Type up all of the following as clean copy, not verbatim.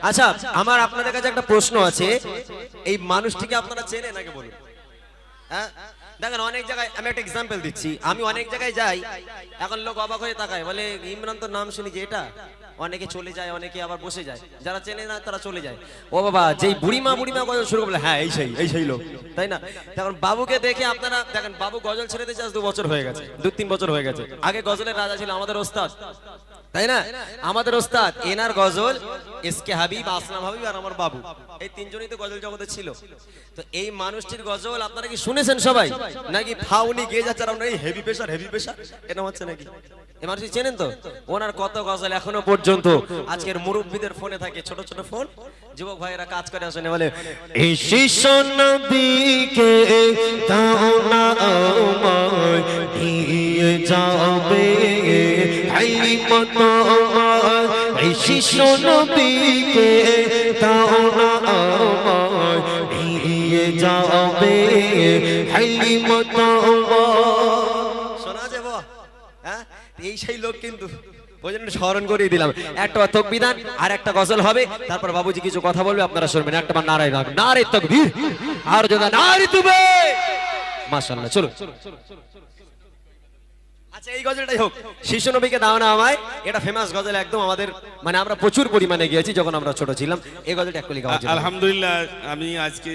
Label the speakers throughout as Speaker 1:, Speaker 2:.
Speaker 1: আচ্ছা, আমার আপনাদের কাছে একটা প্রশ্ন আছে, এই মানুষটিকে আপনারা চেনেন আগে বলুন। হ্যাঁ, দেখেন অনেক জায়গায়, আমি একটা এক্সাম্পল দিচ্ছি, আমি অনেক জায়গায় যাই, এখন লোক অবাক হয়ে তাকায়, বলে ইমরান তো নাম শুনি যে এটা, অনেকে চলে যায়, অনেকে আবার বসে যায়, যারা চেনে না তারা চলে যায়। ও বাবা, যেই বুড়িমা গজল শুরু করলে, হ্যাঁ এই সেই লোক, তাই না? তখন বাবুকে দেখে আপনারা দেখেন, বাবু গজল ছেড়ে দিয়েছে আজ 2 বছর হয়ে গেছে, 2-3 বছর হয়ে গেছে। আগে গজলের রাজা ছিল আমাদের ওস্তাদ, তাই না? আমাদের ওস্তাদ, এনার গজল, এসকে হাবিব, আসলাম হাবিব আর আমার বাবু, এই তিনজনই তো গজল জগতে ছিল। তো এই মানুষটির গজল আপনারা কি শুনেছেন সবাই, নাকি ফাউনি গেয়ে যাচ্ছে আর আমরা এই হেভি প্রেশার এটা হচ্ছে নাকি? এই মানুষটি চেনেন তো? ওনার কত গজল এখনো পর্যন্ত আজকের মুরব্বীদের ফোনে থাকে, ছোট ছোট ফোন, যুবক ভাইয়েরা কাজ করে আসেন, বলে এই শিশু নবীকে দাও না আমায় দিয়ে যাবে হালিমত, এই শিশু নবীকে দাও না আমায় দিয়ে যাবে হালিমত। শোনা যাবো? হ্যাঁ, এই সেই লোক কিন্তু, ওই জন্য স্মরণ করিয়ে দিলাম। একটা তাকবীর আর একটা গজল হবে, তারপর বাবুজি কিছু কথা বলবে, আপনারা শুনবেন। একটা বার নারায়ে রাখ, নারে তাকবীর, আর যদি নারে তুবে, মাশাআল্লাহ। চলো। আচ্ছা, এই গজলটাই হোক, শিশু নবীকে দাও না আমায়, এটা ফেমাস গজল একদম আমাদের, মানে আমরা প্রচুর পরিমাণে গিয়েছি যখন আমরা ছোট ছিলাম। এই গজলটা একটু গাওয়া যায়?
Speaker 2: আলহামদুলিল্লাহ, আমি আজকে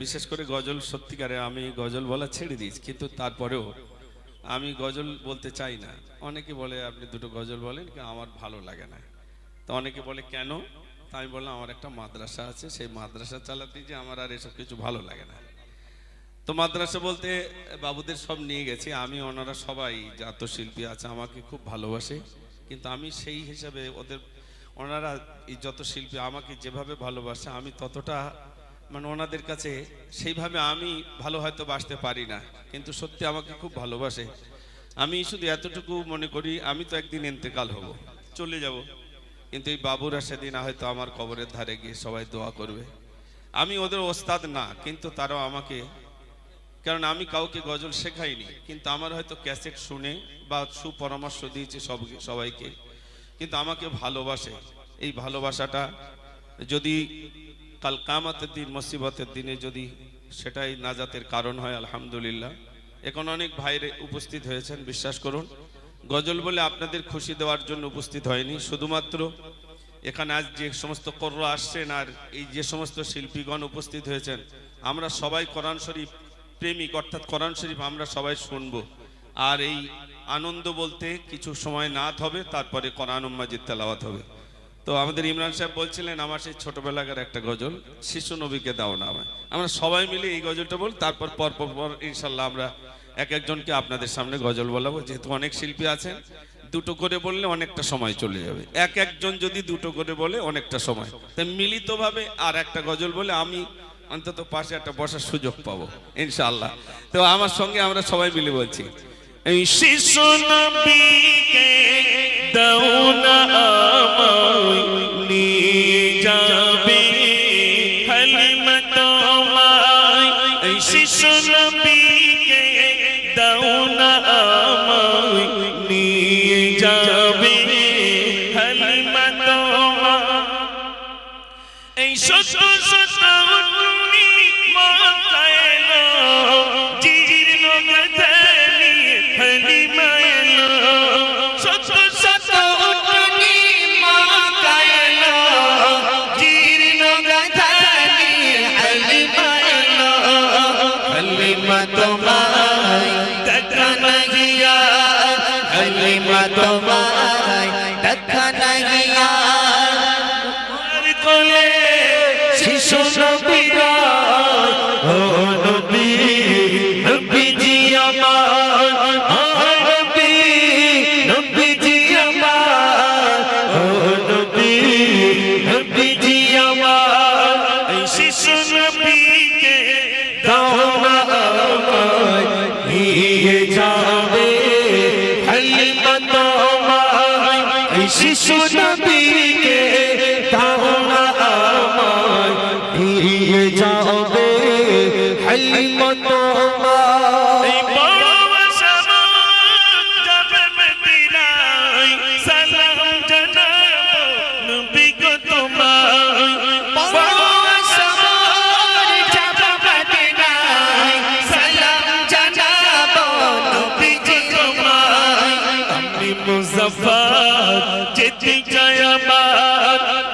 Speaker 2: বিশেষ করে গজল, সত্যিকারে আমি গজল বলা ছেড়ে দিয়েছি, কিন্তু তারপরেও আমি গজল বলতে চাই না। অনেকে বলে আপনি দুটো গজল বলেন, আমার ভালো লাগে না। তো অনেকে বলে কেন? তা আমি বললাম আমার একটা মাদ্রাসা আছে, সেই মাদ্রাসা চালাতে যে আমার আর এসব কিছু ভালো লাগে না। তো মাদ্রাসা বলতে বাবুদের সব নিয়ে গেছি আমি, ওনারা সবাই যত শিল্পী আছে আমাকে খুব ভালোবাসে, কিন্তু আমি সেই হিসাবে ওদের, ওনারা এই যত শিল্পী আমাকে যেভাবে ভালোবাসে আমি ততটা, মানে ওনাদের কাছে সেইভাবে আমি ভালো হয়তো বাসতে পারি না, কিন্তু সত্যি আমাকে খুব ভালোবাসে। আমি শুধু এতটুকু মনে করি, আমি তো একদিন ইন্তেকাল হব, চলে যাব, কিন্তু এই বাবুরা সেদিন হয়তো আমার কবরের ধারে গিয়ে সবাই দোয়া করবে। আমি ওদের ওস্তাদ না, কিন্তু তারাও আমাকে, কারণ আমি কাউকে গজল শেখাইনি, কিন্তু আমার হয়তো ক্যাসেট শুনে বা সুপরামর্শ দিয়েছে সবাইকে, কিন্তু আমাকে ভালোবাসে। এই ভালোবাসাটা যদি কাল কিয়ামতের দিন, মুসিবতের দিনে যদি সেটাই নাজাতের কারণ হয়, আলহামদুলিল্লাহ। এখন অনেক ভাইরে উপস্থিত হয়েছেন, বিশ্বাস করুন গজল বলে আপনাদের খুশি দেওয়ার জন্য উপস্থিত হয়নি, শুধুমাত্র এখানে আজ যে সমস্ত কোরআ আসছেন আর এই যে সমস্ত শিল্পীগণ উপস্থিত হয়েছেন, আমরা সবাই কোরআন শরীফ প্রেমিক, অর্থাৎ কোরআন শরীফ আমরা সবাই শুনবো। আর এই আনন্দ বলতে কিছু সময় নাত হবে, তারপরে কোরআনুল মাজিদ তেলাওয়াত হবে। তো আমাদের ইমরান সাহেব বলছিলেন আমার সেই ছোটবেলাকার একটা গজল, শিশু নবীকে দাও না আমায়, আমরা সবাই মিলে এই গজলটা বল, তারপর পর ইনশাল্লাহ আমরা এক একজনকে আপনাদের সামনে গজল বলাবো। যেহেতু অনেক শিল্পী আছেন, দুটো করে বললে অনেকটা সময় চলে যাবে, এক একজন যদি দুটো করে বলে অনেকটা সময়, তাই মিলিতভাবে আর একটা গজল বলে আমি অন্তত পাশে একটা বসার সুযোগ পাবো ইনশাআল্লাহ। তো আমার সঙ্গে আমরা সবাই মিলে বলছি, এই শিশু নবীকে দাও না আমায় নিয়ে যাবে হালিমত আমায়, এই শিশু নবীকে দাও না আমায় নিয়ে যাবে হালিমত আমায়, এই শত শত
Speaker 1: তোমায় দেখা নাহিয়া কোলে শিশু নবীরা, ও নবী নবীজি আমার, ও নবী নবীজি আমার, ও নবী নবীজি আমার, এই শিশু নবীকে দাও না আমায় নিয়ে যাবে হালিমত আমায়, এই শিশু নবীকে দাও না আমায় নিয়ে যাবে হালিমত আমায়। এই বড় আশা যাবে মদিনায়, সালাম জানাবো নবী গো তোমায়।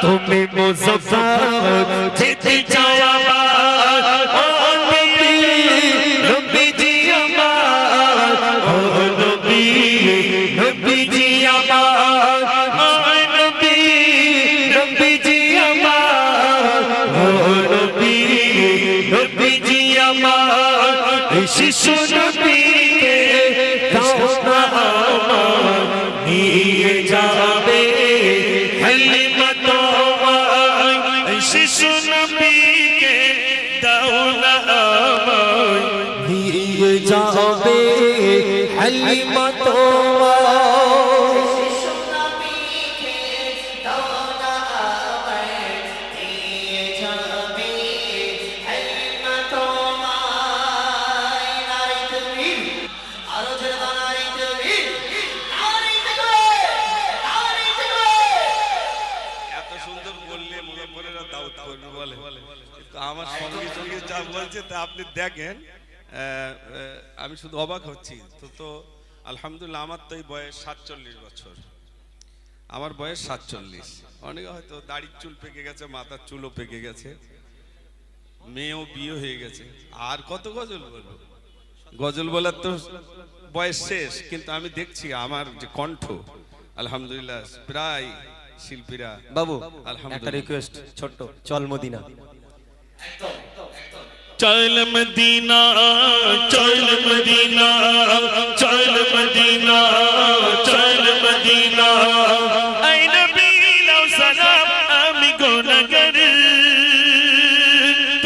Speaker 3: তুমি মুসাফির যেতে চাও আবার ও নবী নবীজি আমার ও নবী নবীজি আমার ও নবী নবীজি আমার ও নবী নবীজি আমার শিশু নবীকে দাও না আমার নিয়ে যাবে হালিমা তোমায় শিশু নবীকে দাও না আমায় নিয়ে যাবে হালিমা তোমায়
Speaker 2: এত সুন্দর বললে মুজাফফরেরা দাউদ করবে বলে, কিন্তু আমার সঙ্গে সঙ্গে যা বলছে তা আপনি দেখেন, আমি শুধু অবাক হচ্ছি। তো আলহামদুলিল্লাহ, আমার তো এই বয়স 47 বছর, আমার বয়স 47। অনেকে হয়তো দাড়ির চুল পেকে গেছে, মাথার চুলও পেকে গেছে, মেয়েও বিয়ে হয়ে গেছে, আর কত গজল বলবো? গজল বলার তো বয়স শেষ, কিন্তু আমি দেখছি আমার যে কণ্ঠ আলহামদুলিল্লাহ, প্রায় শিল্পীরা
Speaker 1: বাবু একটা
Speaker 2: আলহামদুলিল্লাহ।
Speaker 1: রিকোয়েস্ট ছোট্ট, চল মদিনা।
Speaker 3: চল মদিনা চল মদিনা চল মদিনা চল মদিনা আই নবী লাও সালাম আমি গুনাহগার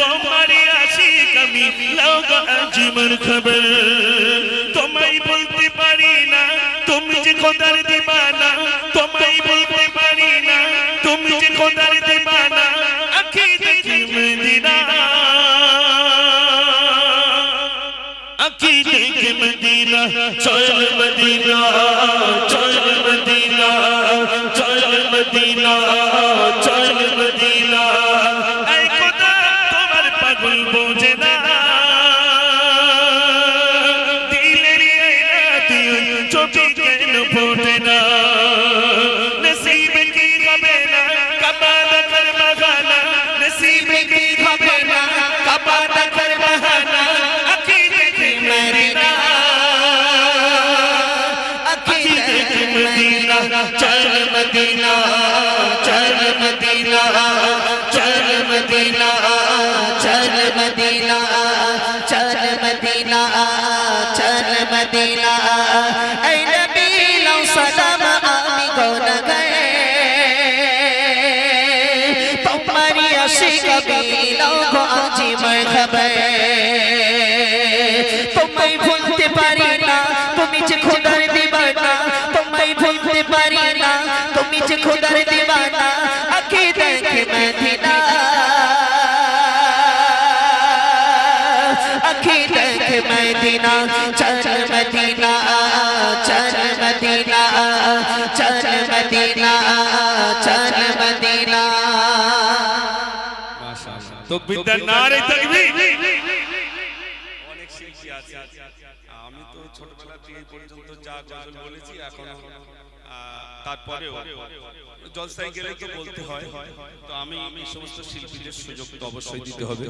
Speaker 3: তোমারি আশিক আমি লাও গো আজমর খবর তোমায় বলতে পারি না তুমি যে খোদার দিবানা তোমায় বলতে পারি না তুমি যে খোদার দিবানা আঁখি দেখি মদিনা আঁখি দেখি মদিনা চল মদিনা চল মদিনা চল মদিনা চল মদিনা এই খোদা তোমার পাগল বোঝে না দিলের আয়না তুই চোখে কেন ফোটে না নসিব কি হবে না কাবা কর বাহানা নসিব কি হবে না কাবা কর বাহানা আঁখি দেখি মদিনা আঁখি দেখি মদিনা চল মদিনা চল মদিনা চল মদিনা চল মদিনা চল মদিনা চল মদিনা এই নবী লাও সালাম আমি গুনাহগার তোমারি আশিক আমি লাও গো আজমর খবর তোমায় ভুলতে পারি না তুমি যে খোদার দিবানা তোমায় ভুলতে পারি না তুমি যে খোদার দিবানা আঁখি দেখে মদিনা আঁখি দেখে মদিনা চল মদিনা চল মদিনা চল মদিনা চল মদিনা
Speaker 2: মাশাআল্লাহ, তাকবীর, নারে তাকবীর। অনেক শিল্পী আছে, আমি তো ছোটবেলা থেকে এই পর্যন্ত যা গজল বলেছি এখনো, তারপরেও জলসায় গেলে তো বলতে হয়, তো আমি এই সমস্ত শিল্পীদের সুযোগ তো অবশ্যই দিতে হবে।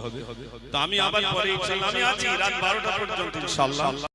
Speaker 2: তো আমি আবার পরে ইনশাআল্লাহ, আমি আছি রাত 12টা পর্যন্ত ইনশাআল্লাহ।